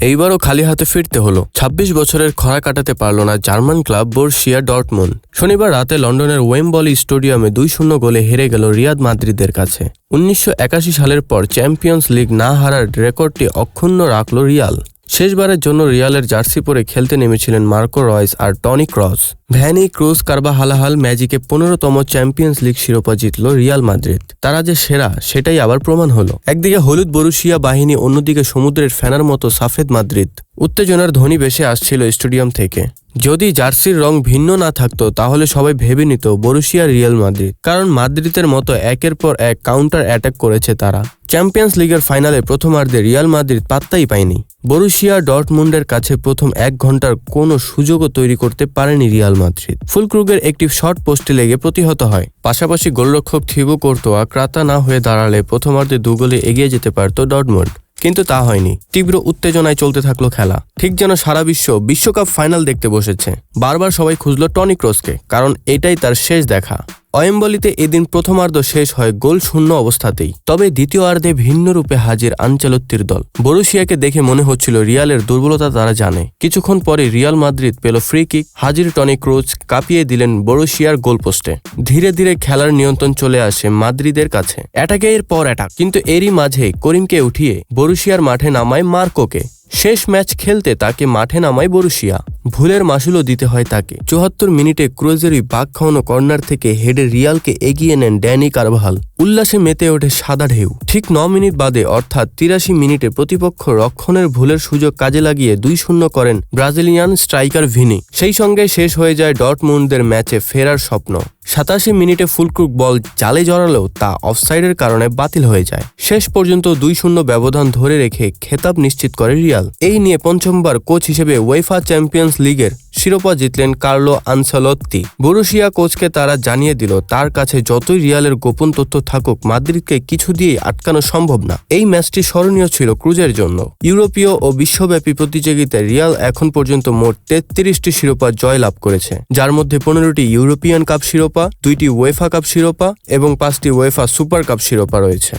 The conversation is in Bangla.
এইবারও খালি হাতে ফিরতে হলো। ২৬ বছরের খরা কাটাতে পারল না জার্মান ক্লাব বরুসিয়া ডর্টমুন্ড। শনিবার রাতে লন্ডনের ওয়েম্বলি স্টেডিয়ামে ২-০ গোলে হেরে গেল রিয়াল মাদ্রিদের কাছে। ১৯৮১ সালের পর চ্যাম্পিয়ন্স লিগ না হারার রেকর্ডটি অক্ষুণ্ণ রাখল রিয়াল। শেষবারের জন্য রিয়ালের জার্সি পরে খেলতে নেমেছিলেন মার্কো রয়েস আর Toni Kroos. Vini Kroos Carvajal ম্যাজিকে ১৫তম চ্যাম্পিয়ন্স লিগ শিরোপা জিতল রিয়াল মাদ্রিদ। তারা যে সেরা সেটাই আবার প্রমাণ হলো। একদিকে হলুদ বরুসিয়া বাহিনী, অন্যদিকে সমুদ্রের ফেনার মতো সাফেদ মাদ্রিদ। উত্তেজনার ধ্বনি ভেসে আসছিল স্টেডিয়াম থেকে। যদি জার্সির রং ভিন্ন না থাকতো তাহলে সবাই ভেবে নিত বরুসিয়া রিয়াল মাদ্রিদ, কারণ মাদ্রিদের মতো একের পর এক কাউন্টার অ্যাটাক করেছে তারা। চ্যাম্পিয়ন্স লিগের ফাইনালে প্রথমার্ধে রিয়াল মাদ্রিদ পাত্তাই পায়নি। বরুসিয়া ডর্টমুন্ডের কাছে প্রথম ১ ঘন্টার কোনো সুযোগও তৈরি করতে পারেনি রিয়াল মাদ্রিদ। ফুলক্রুগের একটি শট পোস্টে লেগে প্রতিহত হয়। পাশাপাশি গোলরক্ষক থিবো কোর্তোয়া ক্রাতা না হয়ে দাঁড়ালে প্রথমার্ধে ২ গোলে এগিয়ে যেতে পারত ডর্টমুন্ড, কিন্তু তা হয়নি। তীব্র উত্তেজনায় চলতে থাকলো খেলা, ঠিক যেন সারা বিশ্ব বিশ্বকাপ ফাইনাল দেখতে বসেছে। বারবার সবাই খুঁজল টনি ক্রসকে, কারণ এটাই তার শেষ দেখা। ওয়েম্বলিতে এদিন প্রথমার্ধ শেষ হয় গোল শূন্য অবস্থাতেই। তবে দ্বিতীয়ার্ধে ভিন্ন রূপে হাজির আনচেলত্তির দল। বরুসিয়াকে দেখে মনে হচ্ছিল রিয়ালের দুর্বলতা তারা জানে। কিছুক্ষণ পরে রিয়াল মাদ্রিদ পেল ফ্রি কিক। হাজির টনি ক্রুজ কাঁপিয়ে দিলেন বরুসিয়ার গোলপোস্টে। ধীরে ধীরে খেলার নিয়ন্ত্রণ চলে আসে মাদ্রিদের কাছে। অ্যাটাকের পর অ্যাটাক, কিন্তু এরই মাঝে করিমকে উঠিয়ে বরুসিয়ার মাঠে নামায় মার্কোকে। শেষ ম্যাচ খেলতে তাকে মাঠে নামায় বরুসিয়া। ভুলের মাসুলও দিতে হয় তাকে। ৭৪ মিনিটে ক্রুজেরই বাঘ খাওয়ানো কর্নার থেকে হেডে রিয়ালকে এগিয়ে নেন ড্যানি কারভাল। উল্লাসে মেতে ওঠে সাদা ঢেউ। ঠিক ৯ মিনিট বাদে অর্থাৎ ৮৩ মিনিটে প্রতিপক্ষ রক্ষণের ভুলের সুযোগ কাজে লাগিয়ে ২-০ করেন ব্রাজিলিয়ান স্ট্রাইকার ভিনি। সেই সঙ্গে শেষ হয়ে যায় ডর্টমুন্ডের ম্যাচে ফেরার স্বপ্ন। ৮৭ মিনিটে ফুলক্রুগ বল জালে জড়ালেও তা অফসাইডের কারণে বাতিল হয়ে যায়। শেষ পর্যন্ত ২-০ ব্যবধান ধরে রেখে খেতাব নিশ্চিত করে রিয়াল। এই নিয়ে পঞ্চমবার কোচ হিসেবে উয়েফা চ্যাম্পিয়ন্স লিগের শিরোপা জিতলেন কার্লো আনচেলত্তি। বরুসিয়া কোচকে তারা জানিয়ে দিল তার কাছে যতই রিয়ালের গোপন তথ্য থাকুক, মাদ্রিদকে কিছু দিয়েই আটকানো সম্ভব না। এই ম্যাচটি স্মরণীয় ছিল ক্রুজের জন্য। ইউরোপীয় ও বিশ্বব্যাপী প্রতিযোগিতায় রিয়াল এখন পর্যন্ত মোট ৩৩টি শিরোপা জয় লাভ করেছে, যার মধ্যে ১৫টি ইউরোপিয়ান কাপ শিরোপা, ২টি উয়েফা কাপ শিরোপা এবং ৫টি উয়েফা সুপার কাপ শিরোপা রয়েছে।